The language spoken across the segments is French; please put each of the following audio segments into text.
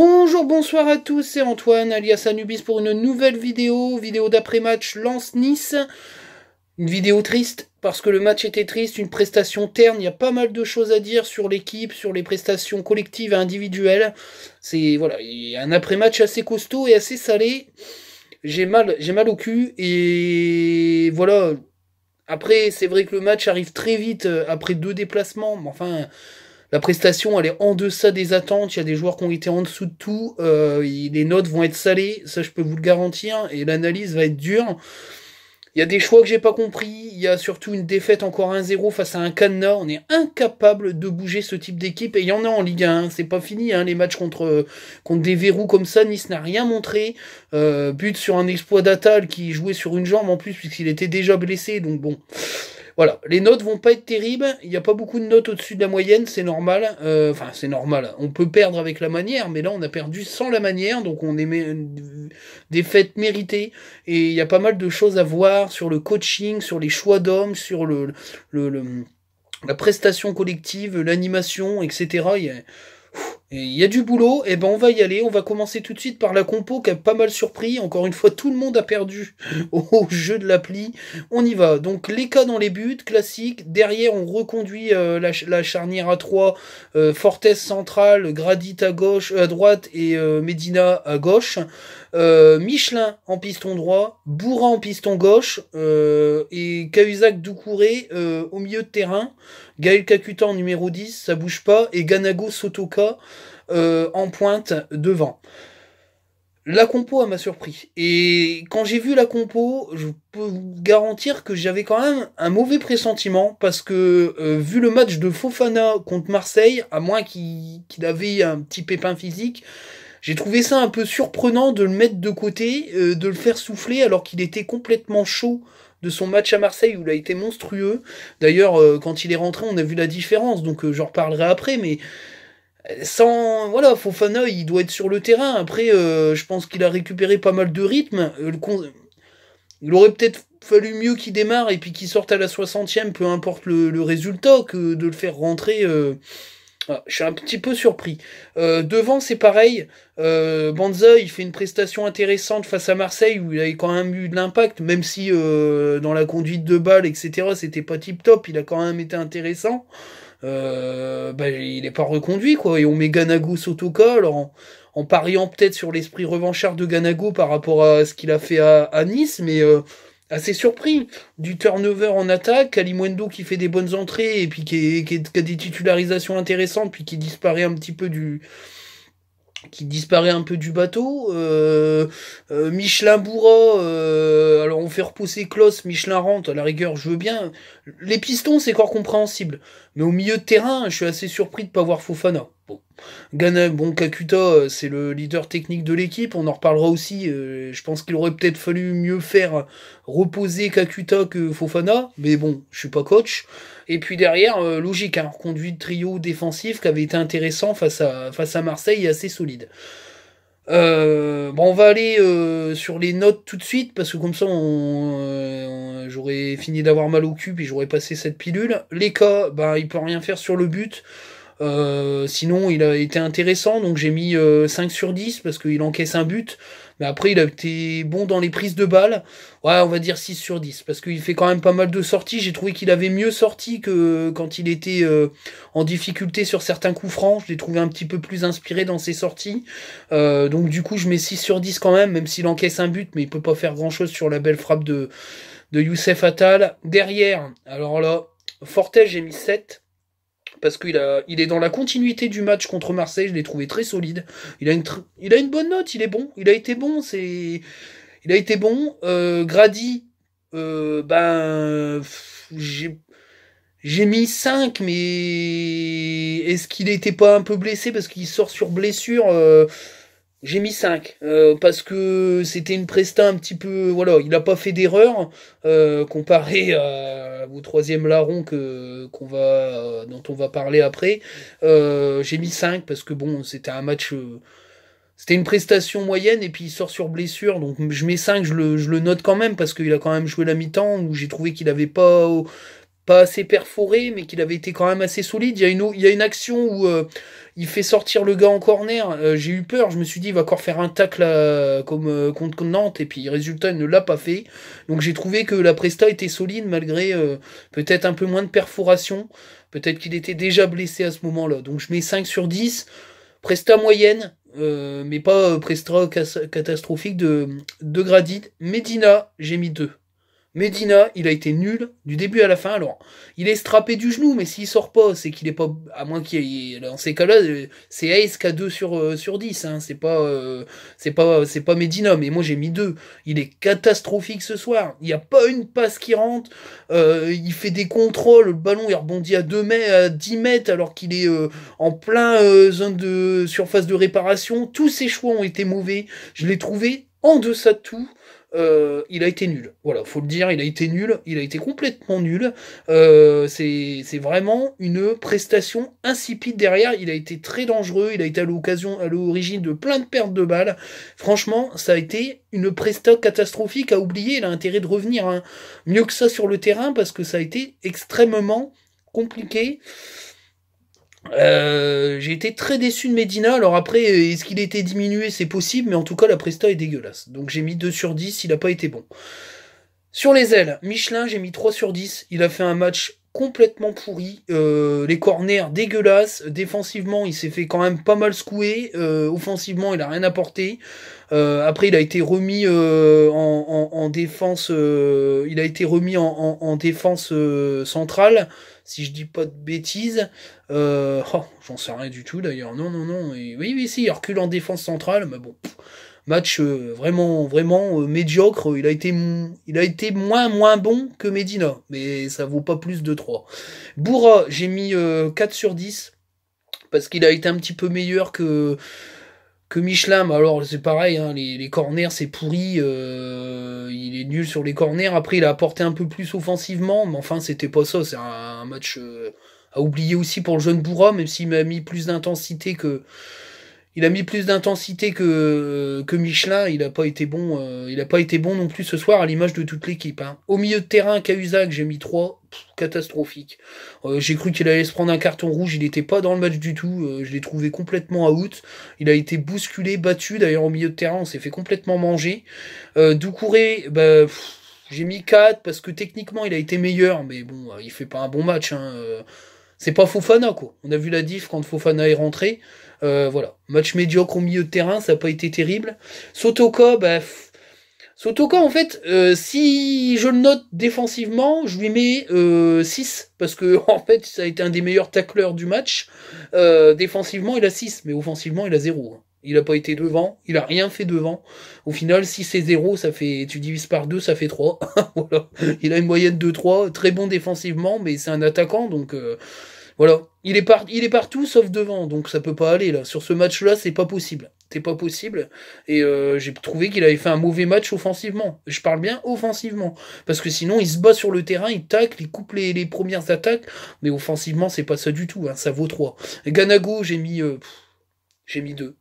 Bonjour, bonsoir à tous, c'est Antoine, alias Anubis pour une nouvelle vidéo d'après-match Lens-Nice. Une vidéo triste, parce que le match était triste, une prestation terne, il y a pas mal de choses à dire sur l'équipe, sur les prestations collectives et individuelles. C'est, voilà, il y a un après-match assez costaud et assez salé. J'ai mal au cul, et voilà. Après, c'est vrai que le match arrive très vite, après 2 déplacements, mais enfin... La prestation, elle est en deçà des attentes. Il y a des joueurs qui ont été en dessous de tout. Les notes vont être salées, ça je peux vous le garantir. Et l'analyse va être dure. Il y a des choix que j'ai pas compris. Il y a surtout une défaite encore 1-0 face à un cadenas. On est incapable de bouger ce type d'équipe. Et il y en a en Ligue 1. C'est pas fini, hein, les matchs contre des verrous comme ça. Nice n'a rien montré. But sur un exploit d'Atal qui jouait sur une jambe en plus puisqu'il était déjà blessé. Donc bon... Voilà, les notes vont pas être terribles, il n'y a pas beaucoup de notes au-dessus de la moyenne, c'est normal. Enfin, c'est normal, on peut perdre avec la manière, mais là on a perdu sans la manière, donc on est des fêtes méritées. Et il y a pas mal de choses à voir sur le coaching, sur les choix d'hommes, sur la prestation collective, l'animation, etc. Il y a du boulot, et ben on va y aller, on va commencer tout de suite par la compo qui a pas mal surpris, encore une fois tout le monde a perdu au jeu de l'appli, on y va, donc les cas dans les buts, classique, derrière on reconduit la charnière à 3, Fortes central, Gradit à gauche, à droite et Medina à gauche, Michelin en piston droit, Bourra en piston gauche, et Cahuzac Doucouré au milieu de terrain, Gaël Kakuta en numéro 10, ça bouge pas, et Ganago Sotoka en pointe devant. La compo, elle m'a surpris. Et quand j'ai vu la compo, je peux vous garantir que j'avais quand même un mauvais pressentiment, parce que vu le match de Fofana contre Marseille, à moins qu'il avait un petit pépin physique, j'ai trouvé ça un peu surprenant de le mettre de côté, de le faire souffler alors qu'il était complètement chaud de son match à Marseille où il a été monstrueux. D'ailleurs, quand il est rentré, on a vu la différence, donc j'en reparlerai après, mais sans... Voilà, Fofana, il doit être sur le terrain. Après, je pense qu'il a récupéré pas mal de rythme. Il aurait peut-être fallu mieux qu'il démarre et puis qu'il sorte à la 60e, peu importe le résultat, que de le faire rentrer... Ah, je suis un petit peu surpris. Devant, c'est pareil. Banza, il fait une prestation intéressante face à Marseille où il avait quand même eu de l'impact, même si dans la conduite de balle, etc., c'était pas tip-top, il a quand même été intéressant. Il est pas reconduit, quoi. Et on met Ganago Sotoka, alors en pariant peut-être sur l'esprit revanchard de Ganago par rapport à ce qu'il a fait à Nice, mais assez surpris. Du turnover en attaque, Kalimundo qui fait des bonnes entrées et puis qui a des titularisations intéressantes, puis qui disparaît un petit peu du bateau. Michelin Bourra, alors on fait repousser Klos, Michelin rentre, à la rigueur je veux bien. Les pistons c'est encore compréhensible, mais au milieu de terrain je suis assez surpris de pas voir Fofana. Bon, Kakuta, c'est le leader technique de l'équipe, on en reparlera aussi. Je pense qu'il aurait peut-être fallu mieux faire reposer Kakuta que Fofana, mais bon, je suis pas coach. Et puis derrière, logique, un reconduit de trio défensif qui avait été intéressant face à Marseille et assez solide. On va aller sur les notes tout de suite, parce que comme ça, j'aurais fini d'avoir mal au cul, puis j'aurais passé cette pilule. Les cas, il peut rien faire sur le but. Sinon, il a été intéressant, donc j'ai mis 5 sur 10 parce qu'il encaisse un but. Mais après, il a été bon dans les prises de balles. Ouais, on va dire 6 sur 10 parce qu'il fait quand même pas mal de sorties. J'ai trouvé qu'il avait mieux sorti que quand il était en difficulté sur certains coups francs. Je l'ai trouvé un petit peu plus inspiré dans ses sorties. Donc du coup, je mets 6 sur 10 quand même s'il encaisse un but, mais il peut pas faire grand-chose sur la belle frappe de Youssef Attal. Derrière, alors là, Fortes, j'ai mis 7. Parce il est dans la continuité du match contre Marseille, je l'ai trouvé très solide. Il a une bonne note, il est bon. Il a été bon, il a été bon. Grady, j'ai mis 5, mais est-ce qu'il était pas un peu blessé parce qu'il sort sur blessure j'ai mis 5, parce que c'était une presta un petit peu... Voilà, il n'a pas fait d'erreur, comparé au troisième larron dont on va parler après. J'ai mis 5, parce que bon, c'était un match... c'était une prestation moyenne, et puis il sort sur blessure, donc je mets 5, je le note quand même, parce qu'il a quand même joué la mi-temps, où j'ai trouvé qu'il avait pas pas assez perforé, mais qu'il avait été quand même assez solide. Il y a une action où il fait sortir le gars en corner. J'ai eu peur, je me suis dit, il va encore faire un tacle comme contre Nantes, et puis résultat, il ne l'a pas fait. Donc j'ai trouvé que la presta était solide, malgré peut-être un peu moins de perforation. Peut-être qu'il était déjà blessé à ce moment-là. Donc je mets 5 sur 10. Presta moyenne, mais pas presta catastrophique de gradite. Medina, j'ai mis 2. Medina, il a été nul du début à la fin. Alors, il est strappé du genou, mais s'il sort pas, c'est qu'il est pas, à moins qu'il y ait, dans ces cas-là, c'est Ace qui a 2 sur 10, hein. C'est pas Medina, mais moi j'ai mis 2. Il est catastrophique ce soir. Il n'y a pas une passe qui rentre. Il fait des contrôles, le ballon il rebondit à 2 mètres, à 10 mètres, alors qu'il est en plein zone de surface de réparation. Tous ses choix ont été mauvais. Je l'ai trouvé en deçà de tout. Il a été nul. Voilà, faut le dire, il a été nul. Il a été complètement nul. C'est vraiment une prestation insipide derrière. Il a été très dangereux. Il a été à l'origine de plein de pertes de balles. Franchement, ça a été une presta catastrophique à oublier. Il a intérêt de revenir mieux que ça sur le terrain parce que ça a été extrêmement compliqué. J'ai été très déçu de Medina. Alors après, est-ce qu'il a été diminué? C'est possible, mais en tout cas, la presta est dégueulasse. Donc j'ai mis 2 sur 10, il n'a pas été bon. Sur les ailes, Michelin, j'ai mis 3 sur 10. Il a fait un match complètement pourri. Les corners dégueulasses. Défensivement, il s'est fait quand même pas mal secouer. Offensivement, il a rien apporté. Après, il a été remis en défense. Il a été remis en défense centrale, si je dis pas de bêtises. J'en sais rien du tout d'ailleurs. Non. Et, oui, si, il recule en défense centrale, mais bon. Match vraiment médiocre. Il a été moins bon que Medina, mais ça vaut pas plus de 3. Bourra, j'ai mis 4 sur 10 parce qu'il a été un petit peu meilleur que Michelin. Mais alors c'est pareil, hein, les corners c'est pourri. Il est nul sur les corners. Après il a apporté un peu plus offensivement, mais enfin c'était pas ça. C'est un match à oublier aussi pour le jeune Bourra, même s'il m'a mis plus d'intensité que Michelin. Il a pas été bon. Il a pas été bon non plus ce soir, à l'image de toute l'équipe. Hein. Au milieu de terrain, Cahuzac, j'ai mis 3. Catastrophique. J'ai cru qu'il allait se prendre un carton rouge. Il était pas dans le match du tout. Je l'ai trouvé complètement out. Il a été bousculé, battu. D'ailleurs, au milieu de terrain, on s'est fait complètement manger. Doucouré, j'ai mis 4 parce que techniquement, il a été meilleur. Mais bon, il fait pas un bon match. Hein. C'est pas Fofana, quoi. On a vu la diff quand Fofana est rentré. Voilà. Match médiocre au milieu de terrain, ça n'a pas été terrible. Sotoka, Sotoka, en fait, si je le note défensivement, je lui mets 6, parce que en fait, ça a été un des meilleurs tacleurs du match. Défensivement, il a 6, mais offensivement, il a 0. Il a pas été devant, il a rien fait devant. Au final, 6 et 0, ça fait, tu divises par 2, ça fait 3. Voilà. Il a une moyenne de 3, très bon défensivement, mais c'est un attaquant, donc voilà. Il est partout sauf devant, donc ça peut pas aller là. Sur ce match-là, c'est pas possible. C'est pas possible. Et j'ai trouvé qu'il avait fait un mauvais match offensivement. Je parle bien offensivement. Parce que sinon, il se bat sur le terrain, il tacle, il coupe les premières attaques. Mais offensivement, c'est pas ça du tout. Hein. Ça vaut 3. Ganago, j'ai mis 2.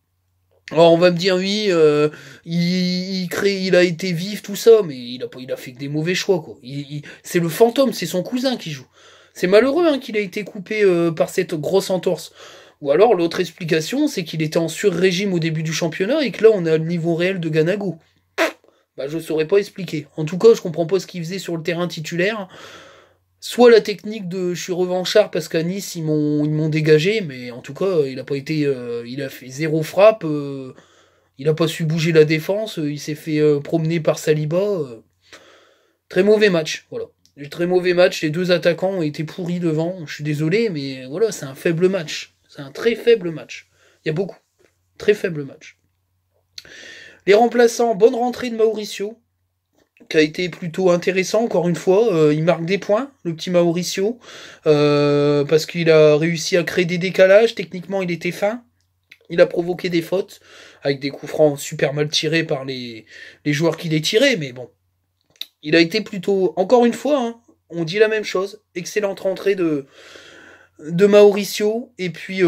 Alors on va me dire oui, il a été vif tout ça, mais il a fait que des mauvais choix quoi. C'est le fantôme, c'est son cousin qui joue. C'est malheureux hein, qu'il a été coupé par cette grosse entorse. Ou alors l'autre explication, c'est qu'il était en sur-régime au début du championnat et que là on a le niveau réel de Ganago. Je saurais pas expliquer. En tout cas, je comprends pas ce qu'il faisait sur le terrain titulaire. Soit la technique de je suis revanchard parce qu'à Nice ils m'ont dégagé, mais en tout cas il a pas été, il a fait 0 frappe, il a pas su bouger la défense, il s'est fait promener par Saliba. Très mauvais match, voilà. Très mauvais match, les 2 attaquants ont été pourris devant. Je suis désolé, mais voilà, c'est un faible match. C'est un très faible match. Il y a beaucoup. Très faible match. Les remplaçants, bonne rentrée de Mauricio, qui a été plutôt intéressant, encore une fois. Il marque des points, le petit Mauricio, parce qu'il a réussi à créer des décalages. Techniquement, il était fin. Il a provoqué des fautes, avec des coups francs super mal tirés par les joueurs qui les tiraient, mais bon. Il a été plutôt, encore une fois, hein, on dit la même chose. Excellente rentrée de de Mauricio, et puis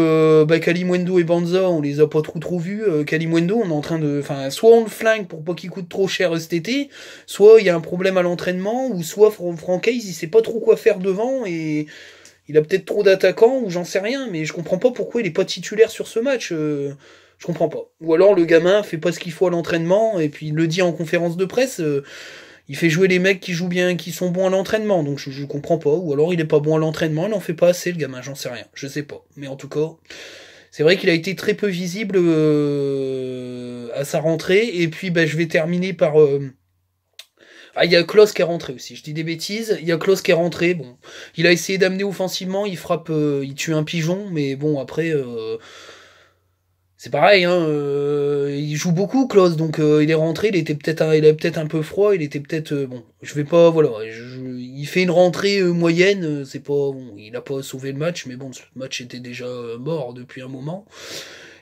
Kalimundo et Banza, on les a pas trop vus. Kalimundo, on est en train de... Enfin, soit on le flingue pour pas qu'il coûte trop cher cet été, soit il y a un problème à l'entraînement, ou soit Francaise, il sait pas trop quoi faire devant, et il a peut-être trop d'attaquants, ou j'en sais rien, mais je comprends pas pourquoi il est pas titulaire sur ce match. Je comprends pas. Ou alors le gamin fait pas ce qu'il faut à l'entraînement, et puis il le dit en conférence de presse, il fait jouer les mecs qui jouent bien, qui sont bons à l'entraînement, donc je comprends pas. Ou alors il est pas bon à l'entraînement, il en fait pas assez le gamin, j'en sais rien, je sais pas. Mais en tout cas, c'est vrai qu'il a été très peu visible à sa rentrée, et puis je vais terminer par... Ah, il y a Klose qui est rentré aussi, je dis des bêtises, il y a Klose qui est rentré, bon, il a essayé d'amener offensivement, il frappe, il tue un pigeon, mais bon, après... c'est pareil, hein, il joue beaucoup, Klose, donc il est rentré, il avait peut-être un peu froid, il était peut-être bon, je vais pas, voilà, il fait une rentrée moyenne, c'est pas bon, il a pas sauvé le match, mais bon, ce match était déjà mort depuis un moment.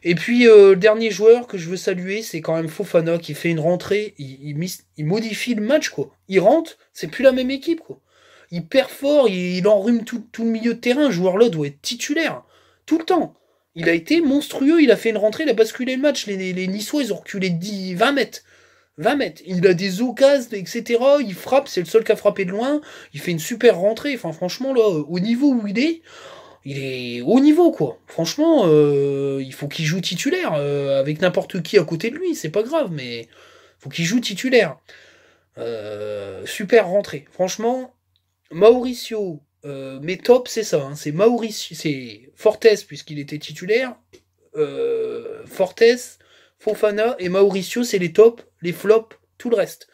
Et puis le dernier joueur que je veux saluer, c'est quand même Fofana qui fait une rentrée, il modifie le match quoi. Il rentre, c'est plus la même équipe quoi. Il perd fort, il enrhume tout le milieu de terrain, ce joueur-là doit être titulaire tout le temps. Il a été monstrueux, il a fait une rentrée, il a basculé le match. Les Niçois, ils ont reculé 20 mètres. 20 mètres. Il a des occasions, etc. Il frappe, c'est le seul qui a frappé de loin. Il fait une super rentrée. Enfin, franchement, là, au niveau où il est haut niveau, quoi. Franchement, il faut qu'il joue titulaire. Avec n'importe qui à côté de lui, c'est pas grave, mais faut qu'il joue titulaire. Super rentrée. Franchement, Mauricio, mes tops, c'est ça. Hein, c'est Mauricio, c'est Fortes, puisqu'il était titulaire. Fortes, Fofana et Mauricio, c'est les tops, les flops, tout le reste.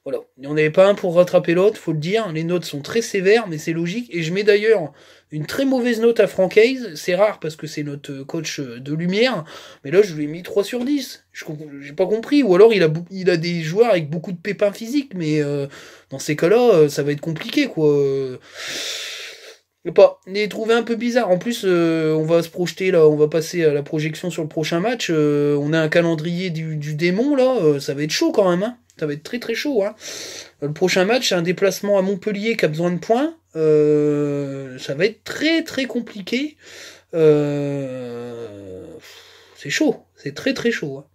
Voilà. Il n'y en avait pas un pour rattraper l'autre, faut le dire. Les notes sont très sévères, mais c'est logique. Et je mets d'ailleurs une très mauvaise note à Francaise. C'est rare parce que c'est notre coach de lumière. Mais là, je lui ai mis 3 sur 10. J'ai pas compris. Ou alors, il a des joueurs avec beaucoup de pépins physiques. Mais dans ces cas-là, ça va être compliqué, quoi. Pas. Les trouvé un peu bizarre. En plus, on va se projeter là, on va passer à la projection sur le prochain match. On a un calendrier du démon là, ça va être chaud quand même. Hein. Ça va être très très chaud. Hein. Le prochain match, c'est un déplacement à Montpellier qui a besoin de points. Ça va être très très compliqué. C'est chaud, c'est très très chaud. Hein.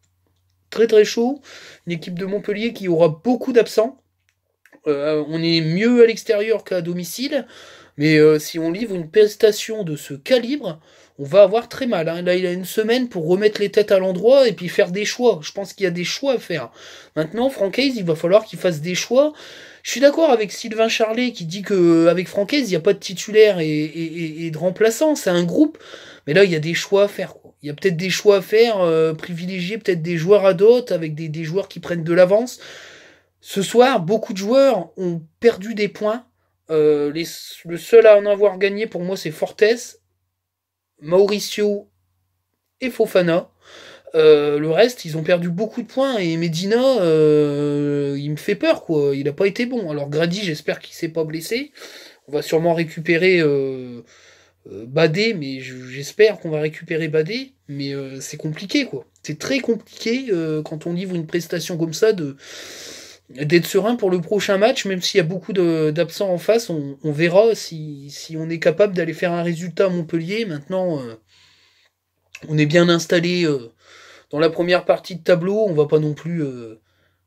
Très très chaud. Une équipe de Montpellier qui aura beaucoup d'absents. On est mieux à l'extérieur qu'à domicile. Mais si on livre une prestation de ce calibre, on va avoir très mal. Hein. Là, il a une semaine pour remettre les têtes à l'endroit et puis faire des choix. Je pense qu'il y a des choix à faire. Maintenant, Francaise, il va falloir qu'il fasse des choix. Je suis d'accord avec Sylvain Charlet qui dit que avec Francaise, il n'y a pas de titulaire et de remplaçant. C'est un groupe. Mais là, il y a des choix à faire. Quoi. Il y a peut-être des choix à faire, privilégier peut-être des joueurs à d'autres, avec des joueurs qui prennent de l'avance. Ce soir, beaucoup de joueurs ont perdu des points. Le seul à en avoir gagné pour moi c'est Fortes, Mauricio et Fofana. Le reste ils ont perdu beaucoup de points et Medina il me fait peur quoi. Il a pas été bon. Alors Grady j'espère qu'il s'est pas blessé. On va sûrement récupérer Badé, mais j'espère qu'on va récupérer Badé. Mais c'est compliqué quoi. C'est très compliqué quand on livre une prestation comme ça d'être serein pour le prochain match, même s'il y a beaucoup d'absents en face, on verra si on est capable d'aller faire un résultat à Montpellier. Maintenant, on est bien installé dans la première partie de tableau, on va pas non plus...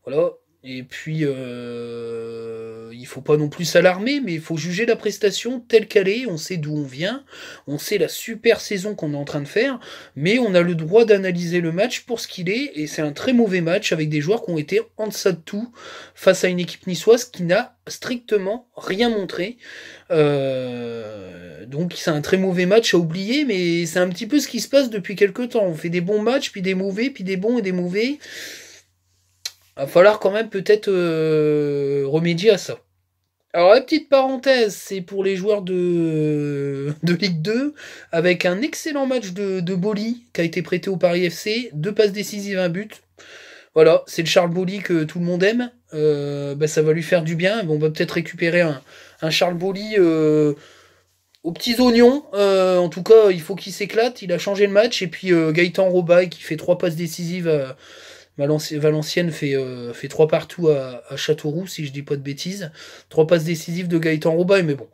voilà. Et puis, il faut pas non plus s'alarmer, mais il faut juger la prestation telle qu'elle est. On sait d'où on vient, on sait la super saison qu'on est en train de faire, mais on a le droit d'analyser le match pour ce qu'il est. Et c'est un très mauvais match avec des joueurs qui ont été en deçà de tout face à une équipe niçoise qui n'a strictement rien montré. Donc c'est un très mauvais match à oublier, mais c'est un petit peu ce qui se passe depuis quelques temps. On fait des bons matchs, puis des mauvais, puis des bons et des mauvais. Va falloir quand même peut-être remédier à ça. Alors la petite parenthèse, c'est pour les joueurs de Ligue 2, avec un excellent match de Boli, qui a été prêté au Paris FC, 2 passes décisives, un but. Voilà, c'est le Charles Boli que tout le monde aime. Ça va lui faire du bien. On va peut-être récupérer un Charles Boli aux petits oignons. En tout cas, il faut qu'il s'éclate. Il a changé le match. Et puis Gaëtan Robaille qui fait 3 passes décisives Valenciennes fait 3 partout à Châteauroux, si je dis pas de bêtises. 3 passes décisives de Gaëtan Roubaille, mais bon.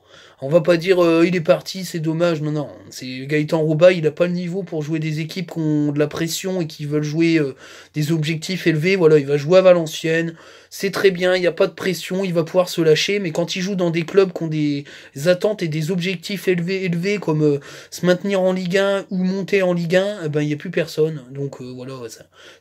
On va pas dire il est parti, c'est dommage. Non, non. C'est Gaëtan Roubaille, il a pas le niveau pour jouer des équipes qui ont de la pression et qui veulent jouer des objectifs élevés. Voilà, il va jouer à Valenciennes. C'est très bien, il n'y a pas de pression, il va pouvoir se lâcher. Mais quand il joue dans des clubs qui ont des attentes et des objectifs élevés comme se maintenir en Ligue 1 ou monter en Ligue 1, eh ben il n'y a plus personne. Donc voilà,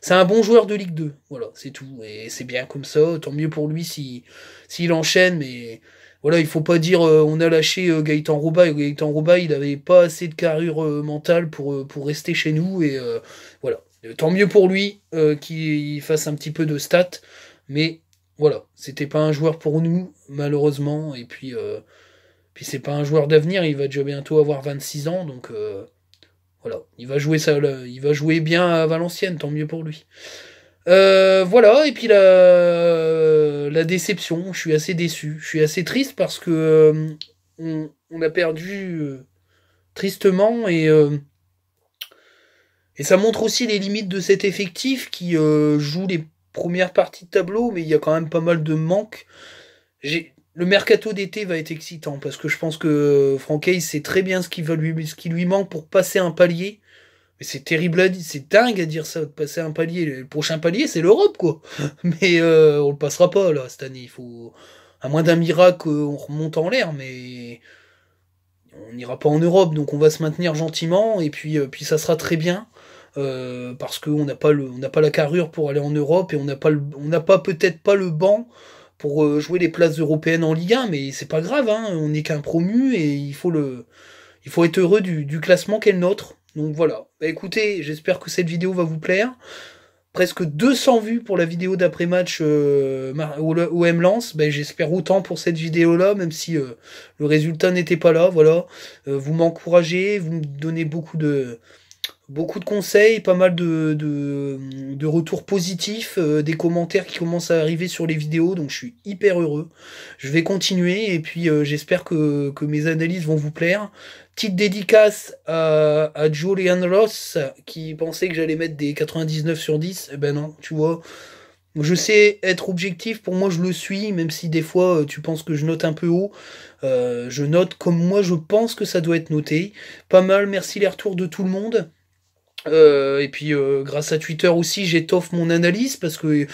c'est un bon joueur de Ligue 2. Voilà, c'est tout. Et c'est bien comme ça. Tant mieux pour lui s'il enchaîne, mais voilà, il faut pas dire on a lâché Gaëtan Roubaille. Gaëtan Roubaille, il avait pas assez de carrure mentale pour rester chez nous. Et voilà. Tant mieux pour lui qu'il fasse un petit peu de stats. Mais voilà, c'était pas un joueur pour nous, malheureusement. Et puis c'est pas un joueur d'avenir. Il va déjà bientôt avoir 26 ans. Donc voilà, il va jouer ça, il va jouer bien à Valenciennes. Tant mieux pour lui. Voilà, et puis la déception, je suis assez déçu, je suis assez triste parce que on a perdu tristement et ça montre aussi les limites de cet effectif qui joue les premières parties de tableau, mais il y a quand même pas mal de manques. Le mercato d'été va être excitant parce que je pense que Franck Hayes sait très bien ce qui lui manque pour passer un palier. Mais c'est terrible à dire, c'est dingue à dire ça, de passer un palier. Le prochain palier, c'est l'Europe, quoi. Mais on le passera pas, là, cette année. Il faut, à moins d'un miracle, on remonte en l'air, mais on n'ira pas en Europe, donc on va se maintenir gentiment, et puis ça sera très bien. Parce qu'on n'a pas la carrure pour aller en Europe, et on n'a pas peut-être pas le banc pour jouer les places européennes en Ligue 1, mais c'est pas grave, hein, on n'est qu'un promu, et il faut être heureux du classement qu'est le nôtre. Donc voilà. Bah écoutez, j'espère que cette vidéo va vous plaire. Presque 200 vues pour la vidéo d'après-match OM Lens. Bah, j'espère autant pour cette vidéo-là, même si le résultat n'était pas là. Voilà. Vous m'encouragez, vous me donnez beaucoup de conseils, pas mal de retours positifs, des commentaires qui commencent à arriver sur les vidéos, donc je suis hyper heureux. Je vais continuer, et puis j'espère que mes analyses vont vous plaire. Petite dédicace à Julian Ross, qui pensait que j'allais mettre des 99 sur 10. Eh ben non, tu vois. Je sais être objectif, pour moi je le suis, même si des fois tu penses que je note un peu haut. Je note comme moi je pense que ça doit être noté. Pas mal, merci les retours de tout le monde. Et puis grâce à Twitter aussi, j'étoffe mon analyse parce que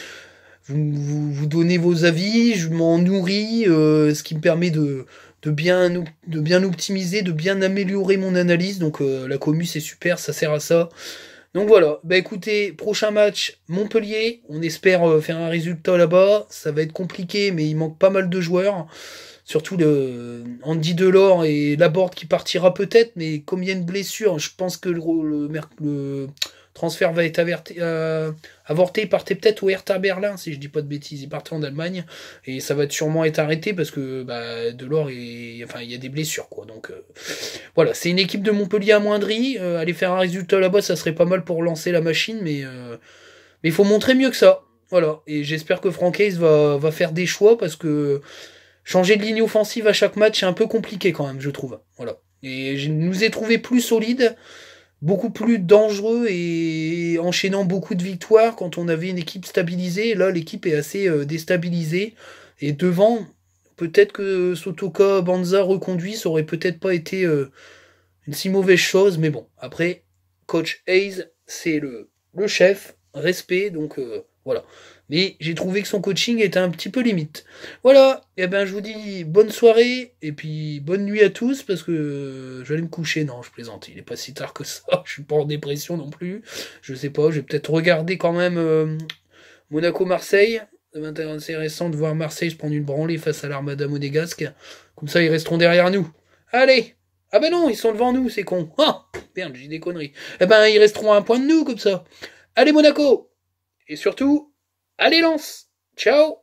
vous donnez vos avis, je m'en nourris, ce qui me permet de bien optimiser, de bien améliorer mon analyse. Donc la commu c'est super, ça sert à ça. Donc voilà, bah écoutez, prochain match, Montpellier, on espère faire un résultat là-bas, ça va être compliqué mais il manque pas mal de joueurs. Surtout Andy Delors et Laborde qui partira peut-être, mais comme il y a une blessure, je pense que le transfert va être avorté. Il partait peut-être au Hertha Berlin, si je dis pas de bêtises. Il partait en Allemagne, et ça va sûrement être arrêté parce que Delors il y a des blessures, quoi. Donc voilà, c'est une équipe de Montpellier amoindrie. Aller faire un résultat là-bas, ça serait pas mal pour lancer la machine, mais il faut montrer mieux que ça. Voilà, et j'espère que Franck Hayes va faire des choix parce que changer de ligne offensive à chaque match, c'est un peu compliqué quand même, je trouve. Voilà. Et je nous ai trouvé plus solides, beaucoup plus dangereux et enchaînant beaucoup de victoires quand on avait une équipe stabilisée. Et là, l'équipe est assez déstabilisée. Et devant, peut-être que Sotoka Banza reconduit, ça aurait peut-être pas été une si mauvaise chose. Mais bon, après, coach Hayes, c'est le chef, respect, donc voilà. Mais j'ai trouvé que son coaching était un petit peu limite. Voilà, et ben je vous dis bonne soirée, et puis bonne nuit à tous, parce que je vais aller me coucher. Non, je plaisante, il est pas si tard que ça, je suis pas en dépression non plus. Je sais pas, je vais peut-être regarder quand même Monaco-Marseille. Ça va être intéressant de voir Marseille se prendre une branlée face à l'Armada monégasque. Comme ça, ils resteront derrière nous. Allez! Ah ben non, ils sont devant nous, c'est con. Ah! Merde, j'ai des conneries. Eh ben, ils resteront à un point de nous, comme ça. Allez, Monaco! Et surtout, allez, Lens! Ciao!